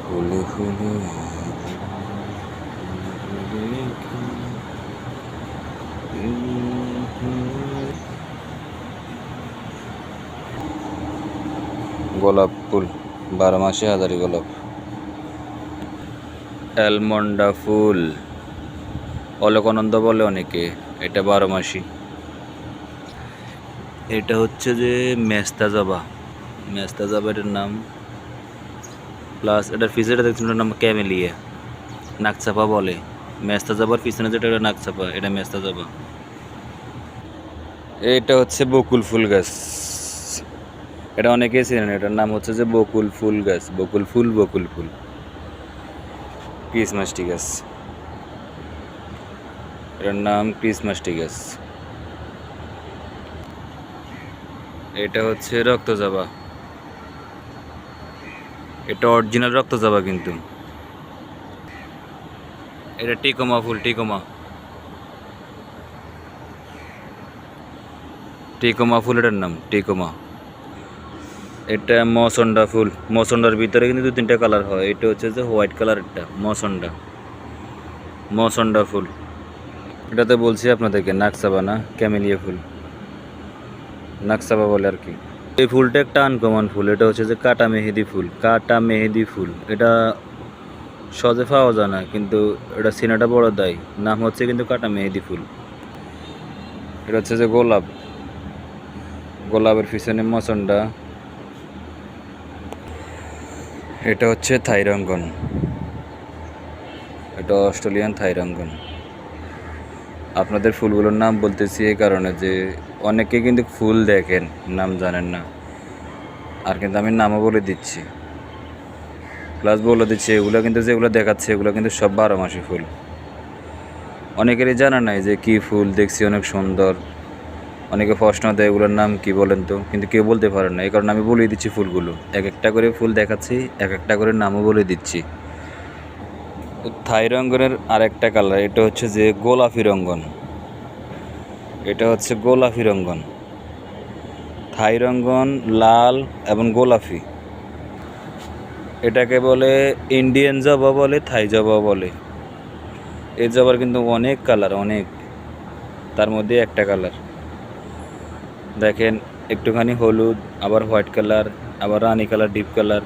ফুলে ফুলে গোলাপ ফুল 12 মাসে হাজারি গোলাপ। অ্যালমন্ডা ফুল অলকানন্দা বলে অনেকে, এটা 12 মাসি। এটা হচ্ছে যে মেস্তা জবা, মেস্তা জবা এটার নাম। প্লাস এটার পিছনে দেখছেন এটার নাম ক্যামেলিয়া, নাকচাপা বলে। মেস্তা জবার পিছনে যেটা এটা নাকচাপা, এটা মেস্তা জবা। এটা হচ্ছে বকুল ফুল গাছ, এটা অনেকেই চেনেন। এটার নাম হচ্ছে যে বকুল ফুল গাছ, বকুল ফুল বকুল ফুল। ক্রিসমাস টি গাছ, এটার নাম ক্রিসমাস টি গাছ। এটা হচ্ছে রক্তজবা, এটা অরিজিনাল রক্তজবা কিন্তু। এটা টিকোমা ফুল, টিকোমা, টিকোমা ফুল এটার নাম টিকোমা। এটা মসন্ডা ফুল, মসন্ডার ভিতরে কিন্তু 2-3টা কালার হয়। এটা হচ্ছে যে হোয়াইট কালার, একটা মসন্ডা, মসন্ডা ফুল। এটাতে বলছি আপনাদেরকে নাকচাপা না ক্যামেলিয়া ফুল, নাকচাপা বলে আর কি। এই ফুলটা একটা আনকমন ফুল, এটা হচ্ছে যে কাটা মেহেদি ফুল, কাটা মেহেদি ফুল। এটা সহজে পাওয়া যায় না, কিন্তু এটা সিনাটা বড় দেয়, নাম হচ্ছে কিন্তু কাটা মেহেদি ফুল। এটা হচ্ছে যে গোলাপ, গোলাপের পিছনে মসন্ডা। এটা হচ্ছে থাইরঙ্গন, এটা অস্ট্রেলিয়ান থাইরঙ্গন। আপনাদের ফুলগুলোর নাম বলতেছি এই কারণে যে অনেকে কিন্তু ফুল দেখেন নাম জানেন না, আর কিন্তু আমি নামও বলে দিচ্ছি, প্লাস বলে দিচ্ছি এগুলো কিন্তু যেগুলো দেখাচ্ছে এগুলো কিন্তু সব 12 মাসি ফুল। অনেকেরই জানা নাই যে কি ফুল, দেখছি অনেক সুন্দর। অনেকে প্রশ্ন দেয় এগুলোর নাম কি বলেন তো, কিন্তু কেউ বলতে পারেন না। এই কারণে আমি বলে দিচ্ছি ফুলগুলো, এক একটা করে ফুল দেখাচ্ছি, এক একটা করে নামও বলে দিচ্ছি। থাই রঙ্গনের আরেকটা কালার, এটা হচ্ছে যে গোলাপি রঙ্গন, এটা হচ্ছে গোলাপি রঙ্গন। থাই রঙ্গন লাল এবং গোলাপি, এটাকে বলে ইন্ডিয়ান জবা বলে, থাই জবা বলে। এই জবার কিন্তু অনেক কালার, অনেক, তার মধ্যে একটা কালার দেখেন একটুখানি হলুদ, আবার হোয়াইট কালার, আবার রানি কালার, ডিপ কালার,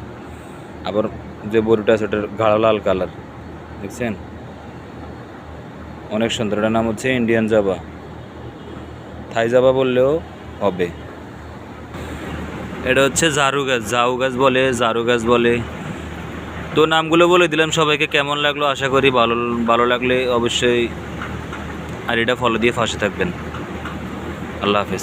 আবার যে বড়িটা আছে ওটার গাঢ় লাল কালার, দেখছেন অনেক সুন্দর। এটার নাম হচ্ছে ইন্ডিয়ান জবা, থাই জবা বললেও হবে। এটা হচ্ছে ঝাড়ু গাছ, ঝাউ গাছ বলে, ঝাড়ু গাছ বলে। তো নামগুলো বলে দিলাম সবাইকে। কেমন লাগলো আশা করি ভালো, ভালো লাগলে অবশ্যই আর এটা ফলো দিয়ে পাশে থাকবেন। আল্লাহ হাফেজ।